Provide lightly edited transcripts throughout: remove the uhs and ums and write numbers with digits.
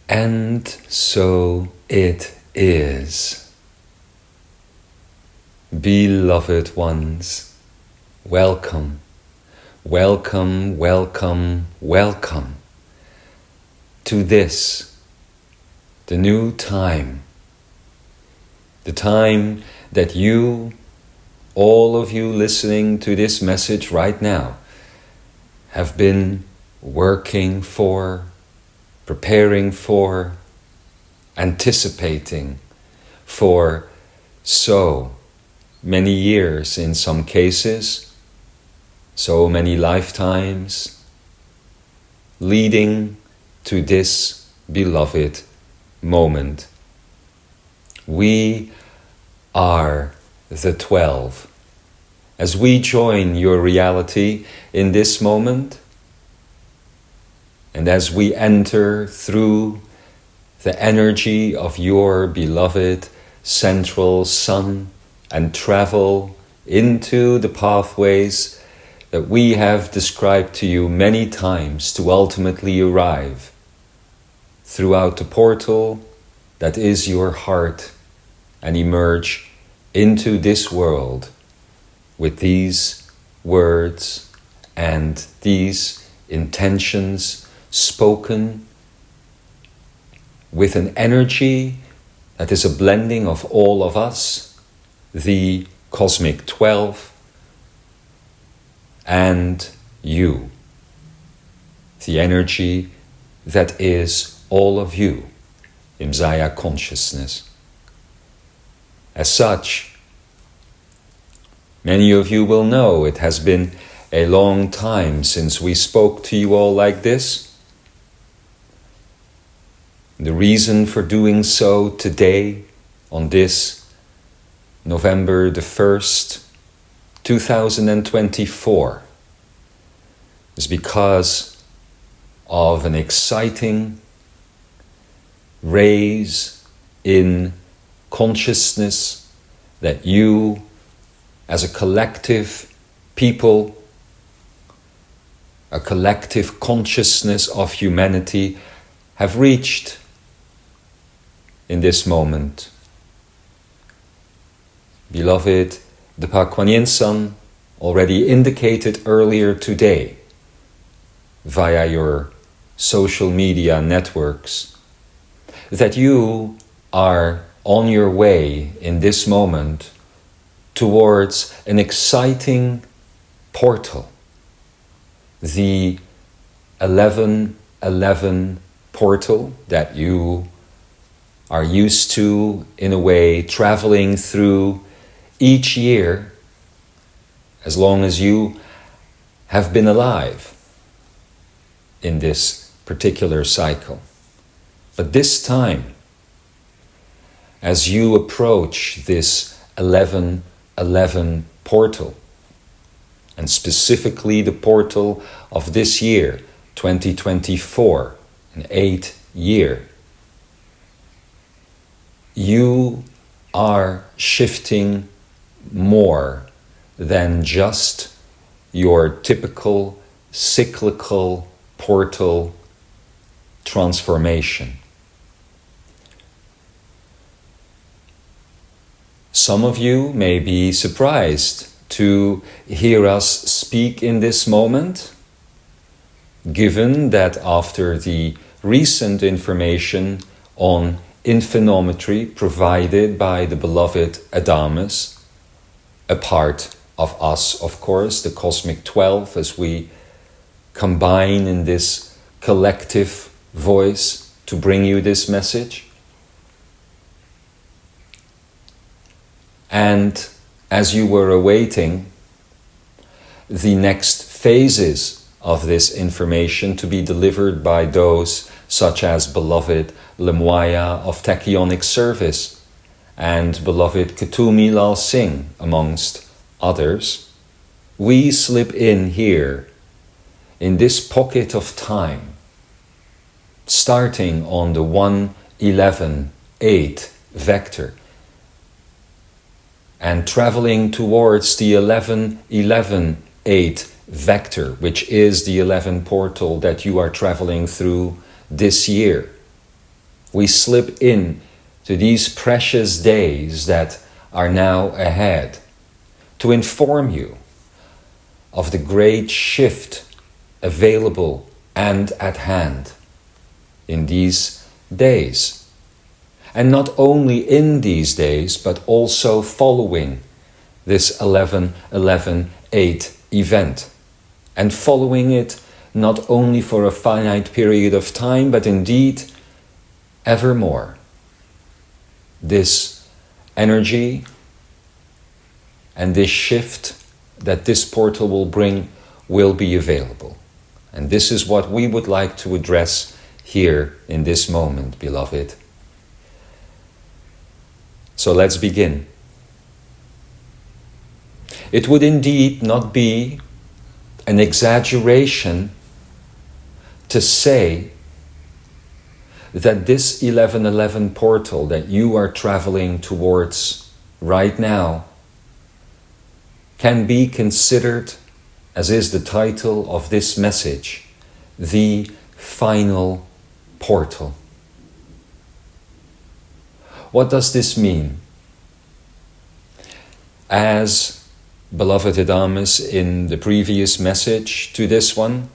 And so it is. Beloved ones, welcome, welcome, welcome, welcome to this, the new time. The time that you, all of you listening to this message right now, have been working for, preparing for, anticipating for so many years in some cases, so many lifetimes, leading to this beloved moment. We are the 12. As we join your reality in this moment, and as we enter through the energy of your beloved central sun and travel into the pathways that we have described to you many times to ultimately arrive throughout the portal that is your heart and emerge into this world with these words and these intentions spoken with an energy that is a blending of all of us, the cosmic 12, and you, the energy that is all of you, Imzaia consciousness. As such, many of you will know it has been a long time since we spoke to you all like this. The reason for doing so today, on this November the 1st, 2024, is because of an exciting raise in consciousness that you, as a collective people, a collective consciousness of humanity, have reached in this moment. Beloved, the Pa Kuan Yin Sun already indicated earlier today via your social media networks that you are on your way in this moment towards an exciting portal, the 11-11 portal that you are used to, in a way, traveling through each year as long as you have been alive in this particular cycle. But this time, as you approach this 11-11 portal, and specifically the portal of this year, 2024, an 8th year, you are shifting more than just your typical cyclical portal transformation. Some of you may be surprised to hear us speak in this moment, given that after the recent information on infinometry provided by the beloved Adamus, a part of us, of course, the cosmic 12, as we combine in this collective voice to bring you this message. And as you were awaiting the next phases of this information to be delivered by those such as beloved Lemuaya of Tachyonic Service and beloved Ketumi Lal Singh, amongst others, we slip in here in this pocket of time, starting on the 1-11-8 vector and traveling towards the 11-11-8 vector, which is the 11 portal that you are traveling through this year. we slip in to these precious days that are now ahead to inform you of the great shift available and at hand in these days. And not only in these days, but also following this 11-11-8 event. And following it not only for a finite period of time, but indeed evermore. This energy and this shift that this portal will bring will be available. And this is what we would like to address here in this moment, beloved. So let's begin. It would indeed not be an exaggeration to say that this 11-11 portal that you are traveling towards right now can be considered, as is the title of this message, the final portal. What does this mean? As beloved Adamus in the previous message to this one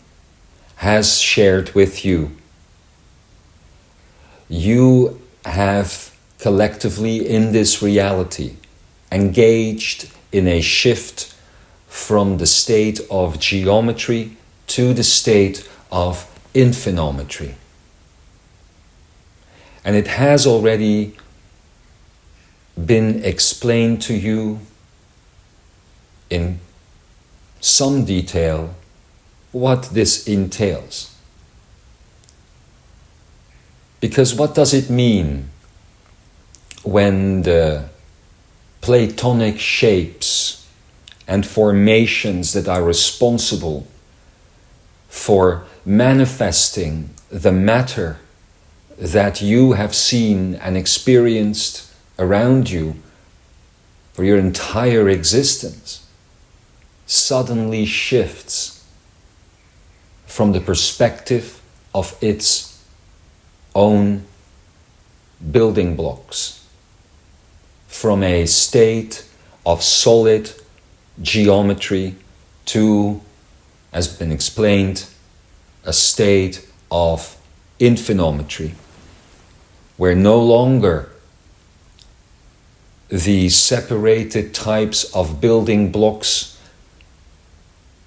has shared with you, you have collectively in this reality engaged in a shift from the state of geometry to the state of infinometry. And it has already been explained to you in some detail what this entails. Because what does it mean when the Platonic shapes and formations that are responsible for manifesting the matter that you have seen and experienced around you for your entire existence suddenly shifts from the perspective of its own building blocks, from a state of solid geometry to, as been explained, a state of infinometry, where no longer the separated types of building blocks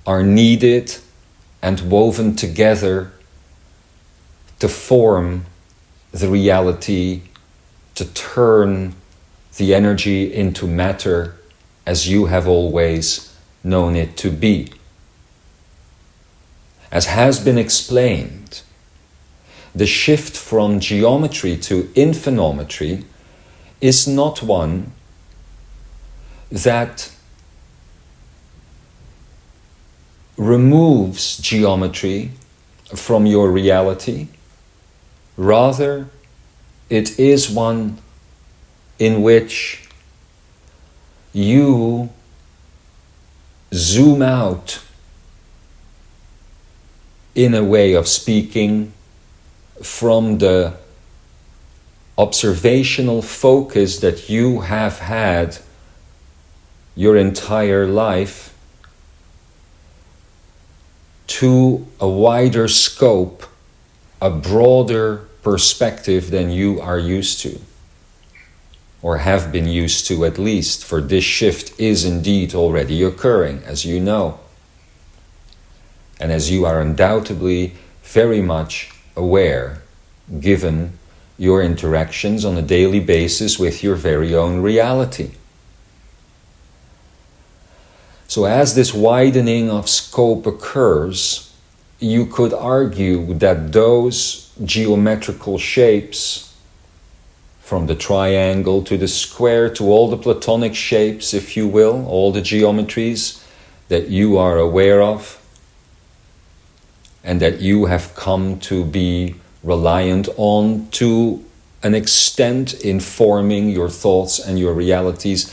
are needed and woven together to form the reality, to turn the energy into matter as you have always known it to be. As has been explained, the shift from geometry to infinometry is not one that removes geometry from your reality. Rather, it is one in which you zoom out, in a way of speaking, from the observational focus that you have had your entire life to a wider scope, a broader perspective than you are used to, or have been used to at least, for this shift is indeed already occurring, as you know. And as you are undoubtedly very much aware, given your interactions on a daily basis with your very own reality. So as this widening of scope occurs, you could argue that those geometrical shapes, from the triangle to the square to all the Platonic shapes, if you will, all the geometries that you are aware of and that you have come to be reliant on to an extent in forming your thoughts and your realities,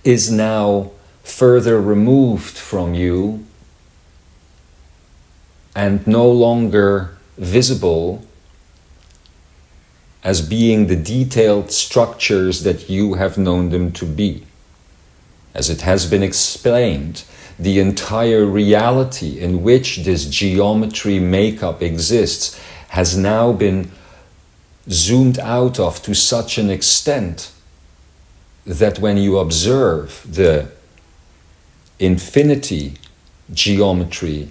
is now further removed from you and no longer visible as being the detailed structures that you have known them to be. As it has been explained, the entire reality in which this geometry makeup exists has now been zoomed out of to such an extent that when you observe the infinity geometry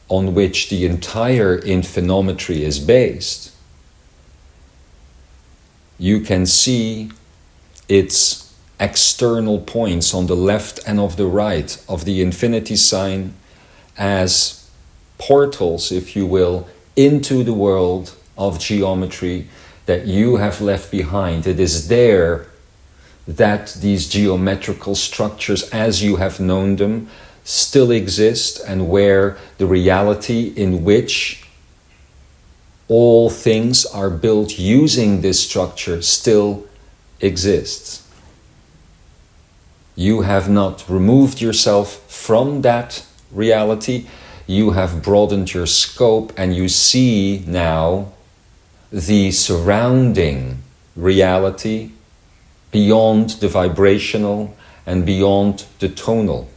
on which the entire infinometry is based, you can see its external points on the left and of the right of the infinity sign as portals, if you will, into the world of geometry that you have left behind. It is there that these geometrical structures, as you have known them, still exist, and where the reality in which all things are built using this structure still exists. You have not removed yourself from that reality. You have broadened your scope, and you see now the surrounding reality beyond the vibrational and beyond the tonal.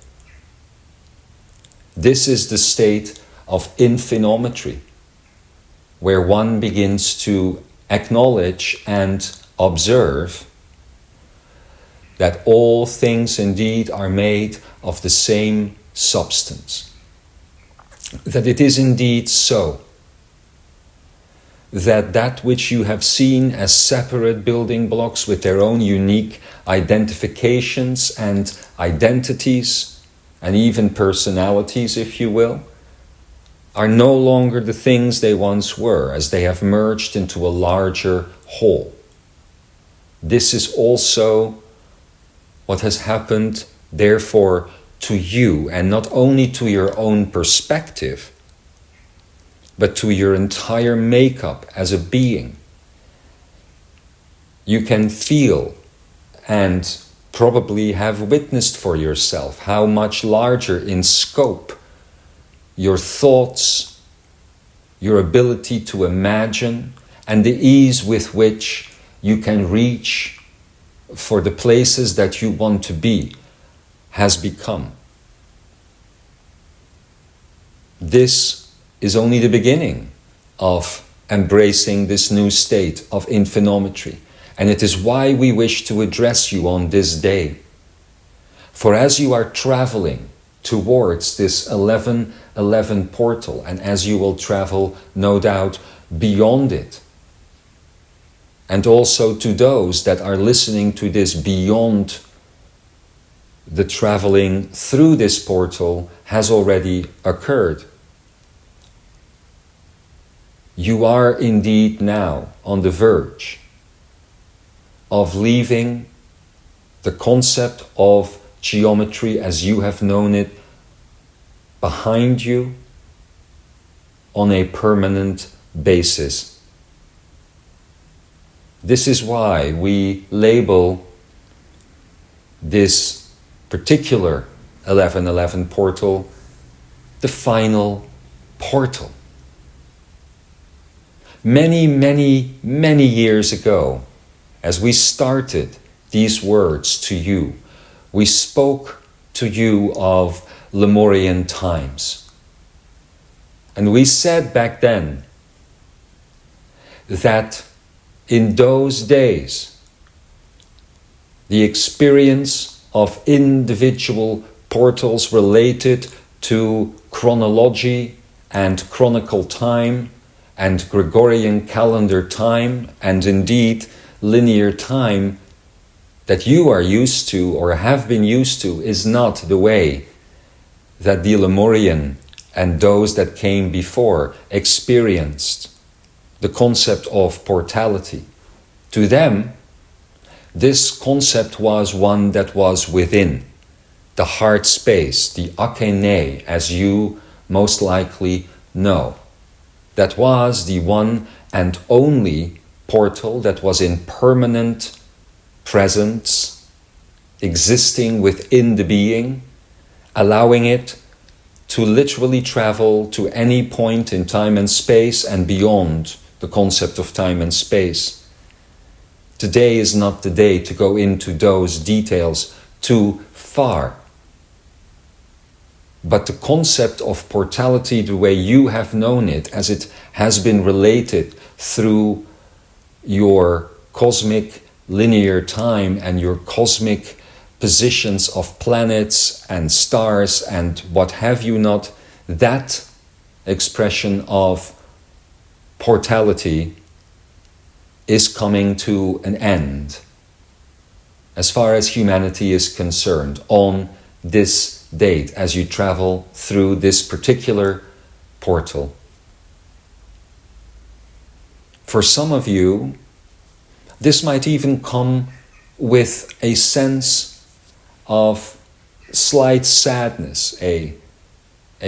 This is the state of infinometry, where one begins to acknowledge and observe that all things indeed are made of the same substance. That it is indeed so that that which you have seen as separate building blocks with their own unique identifications and identities and even personalities, if you will, are no longer the things they once were, as they have merged into a larger whole. This is also what has happened, therefore, to you, and not only to your own perspective, but to your entire makeup as a being. You can feel and probably have witnessed for yourself how much larger in scope your thoughts, your ability to imagine, and the ease with which you can reach for the places that you want to be has become. This is only the beginning of embracing this new state of infinometry, and it is why we wish to address you on this day. For as you are traveling towards this 1111 portal, and as you will travel, no doubt, beyond it, and also to those that are listening to this beyond the traveling through this portal has already occurred. You are indeed now on the verge of leaving the concept of geometry as you have known it behind you on a permanent basis. This is why we label this particular 1111 portal the final portal. Many, many, many years ago, as we started these words to you, we spoke to you of Lemurian times. And we said back then that in those days, the experience of individual portals related to chronology and chronicle time and Gregorian calendar time, and indeed linear time that you are used to or have been used to, is not the way that the Lemurian and those that came before experienced the concept of portality. To them, this concept was one that was within the heart space, the akene, as you most likely know. That was the one and only portal that was in permanent presence, existing within the being, allowing it to literally travel to any point in time and space and beyond the concept of time and space. Today is not the day to go into those details too far. But the concept of portality, the way you have known it, as it has been related through your cosmic linear time and your cosmic positions of planets and stars and what have you not, that expression of portality is coming to an end as far as humanity is concerned on this date as you travel through this particular portal. For some of you, this might even come with a sense of slight sadness, a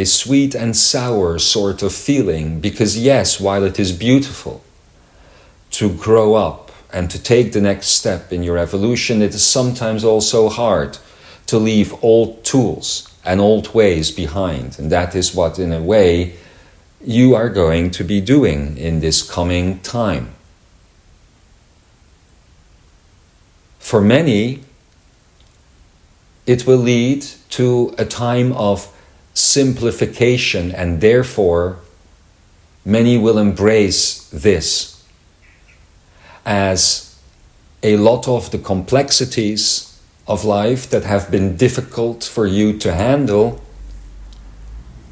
sweet and sour sort of feeling, because yes, while it is beautiful to grow up and to take the next step in your evolution, it is sometimes also hard to leave old tools and old ways behind. And that is what, in a way, you are going to be doing in this coming time. For many, it will lead to a time of simplification, and therefore many will embrace this as a lot of the complexities of life that have been difficult for you to handle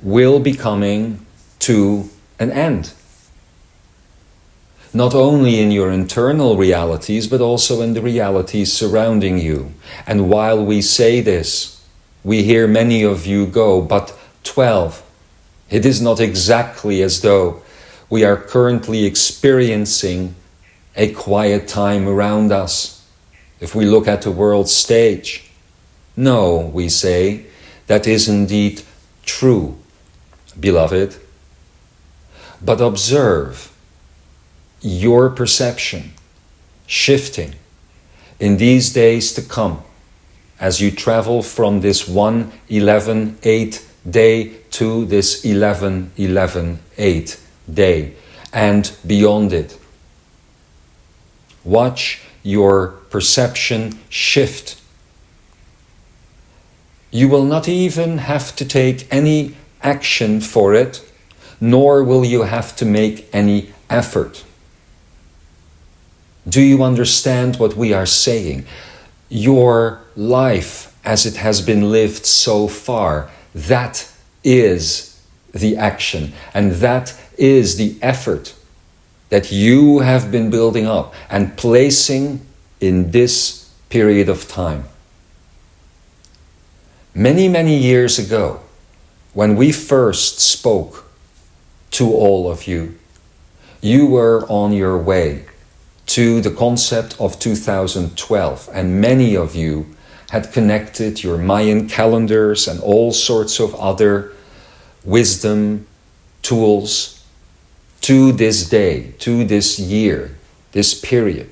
will be coming to an end. Not only in your internal realities, but also in the realities surrounding you. And while we say this, we hear many of you go, but 12. It is not exactly as though we are currently experiencing a quiet time around us. If we look at the world stage, no, we say, that is indeed true, beloved. But observe your perception shifting in these days to come as you travel from this 1-11-8 day to this 11-11-8 day and beyond it. Watch your perception shift. You will not even have to take any action for it, nor will you have to make any effort. Do you understand what we are saying? Your life as it has been lived so far, that is the action, and that is the effort that you have been building up and placing in this period of time. Many, many years ago, when we first spoke to all of you, you were on your way to the concept of 2012, and many of you had connected your Mayan calendars and all sorts of other wisdom tools to this day, to this year, this period.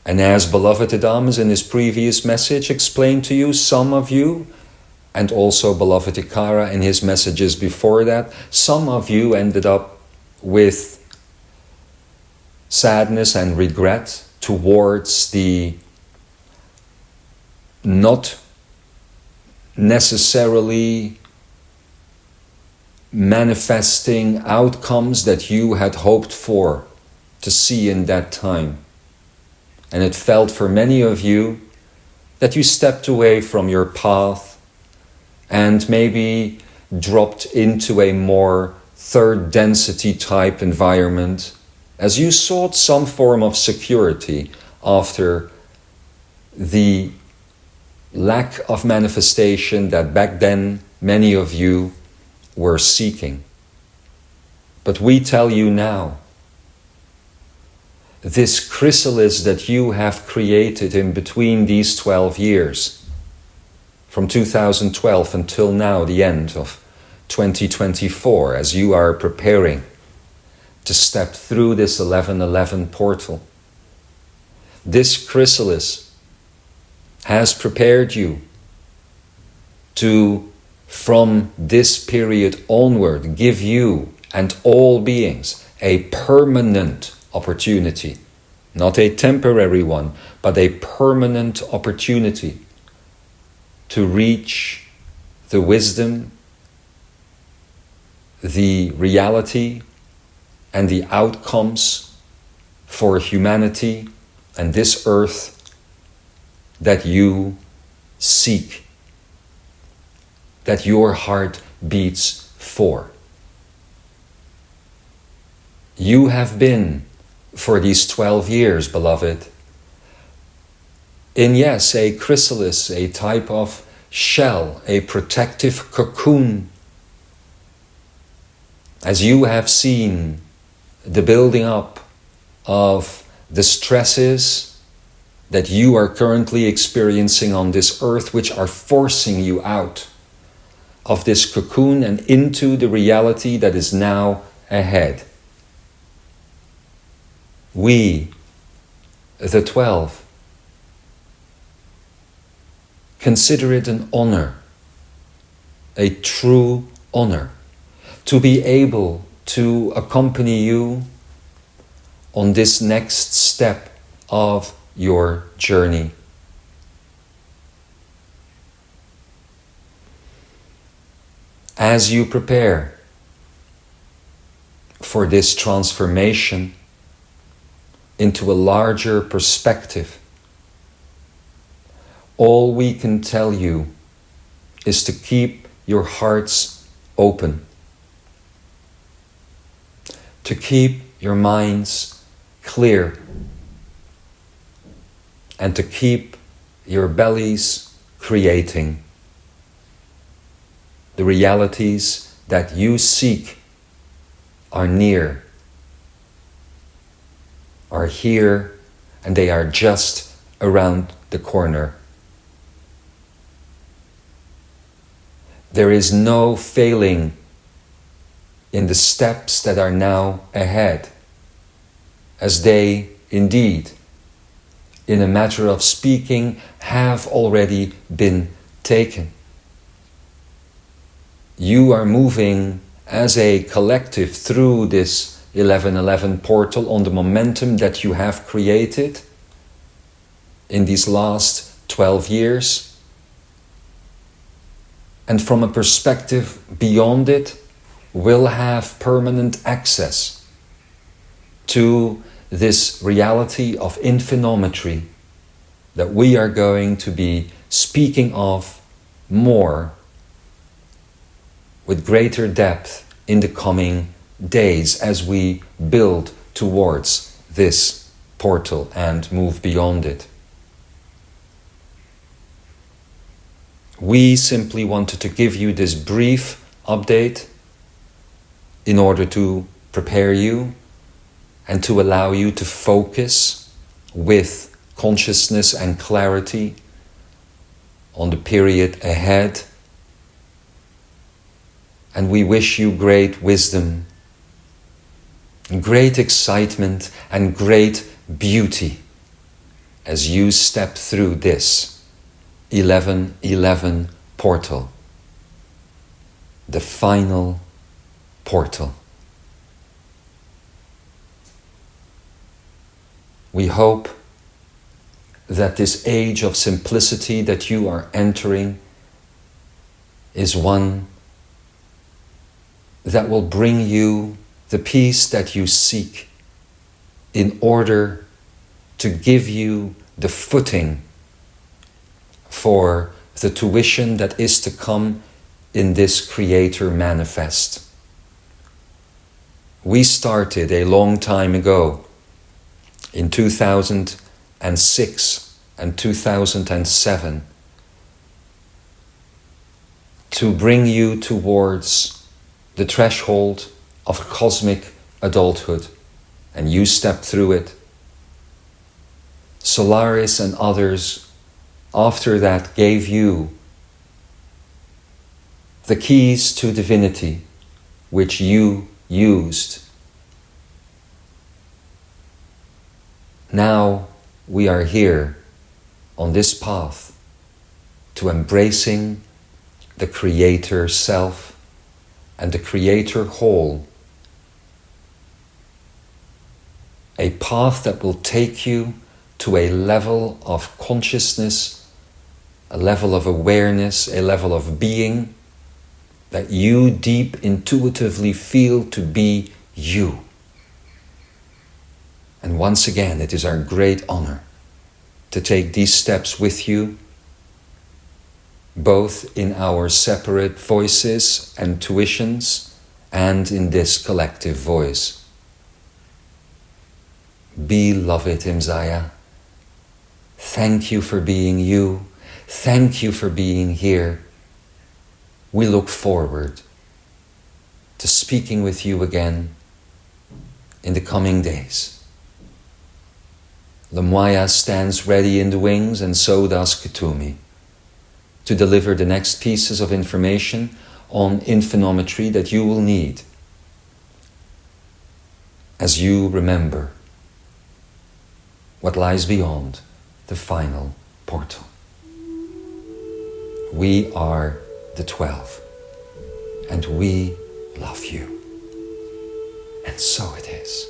And as beloved Adamus in his previous message explained to you, some of you, and also beloved Ikara in his messages before that, some of you ended up with sadness and regret towards the not necessarily manifesting outcomes that you had hoped for to see in that time. And it felt for many of you that you stepped away from your path and maybe dropped into a more third density type environment as you sought some form of security after the lack of manifestation that back then many of you were seeking. But we tell you now, this chrysalis that you have created in between these 12 years, from 2012 until now, the end of 2024, as you are preparing to step through this 11-11 portal, this chrysalis has prepared you to, from this period onward, give you and all beings a permanent opportunity not a temporary one, but a permanent opportunity to reach the wisdom, the reality, and the outcomes for humanity and this earth that you seek, that your heart beats for. You have been, for these 12 years, beloved, in, yes, a chrysalis, a type of shell, a protective cocoon, as you have seen the building up of the stresses that you are currently experiencing on this earth, which are forcing you out of this cocoon and into the reality that is now ahead. We, the 12, consider it an honor, a true honor, to be able to accompany you on this next step of your journey. As you prepare for this transformation into a larger perspective, all we can tell you is to keep your hearts open, to keep your minds clear, and to keep your bellies creating. The realities that you seek are near, are here, and they are just around the corner. There is no failing in the steps that are now ahead, as they indeed, in a matter of speaking, have already been taken. You are moving as a collective through this 1111 portal on the momentum that you have created in these last 12 years. And from a perspective beyond it, will have permanent access to this reality of infinometry that we are going to be speaking of more with greater depth in the coming days as we build towards this portal and move beyond it. We simply wanted to give you this brief update in order to prepare you and to allow you to focus with consciousness and clarity on the period ahead. And we wish you great wisdom, great excitement, and great beauty as you step through this 1111 portal, the final portal. We hope that this age of simplicity that you are entering is one that will bring you the peace that you seek in order to give you the footing for the tuition that is to come in this Creator manifest. We started a long time ago in 2006 and 2007 to bring you towards the threshold of cosmic adulthood, and you stepped through it. Solaris and others after that gave you the keys to divinity, which you used. Now we are here on this path to embracing the Creator Self and the Creator Whole, a a path that will take you to a level of consciousness, a level of awareness, a level of being that you deep intuitively feel to be you. And once again, it is our great honor to take these steps with you, both in our separate voices and tuitions and in this collective voice. Beloved Imzaia, thank you for being you. Thank you for being here. We look forward to speaking with you again in the coming days. Lemwaya stands ready in the wings, and so does Ketumi, to deliver the next pieces of information on infinometry that you will need as you remember what lies beyond the final portal. We are the 12, and we love you. And so it is.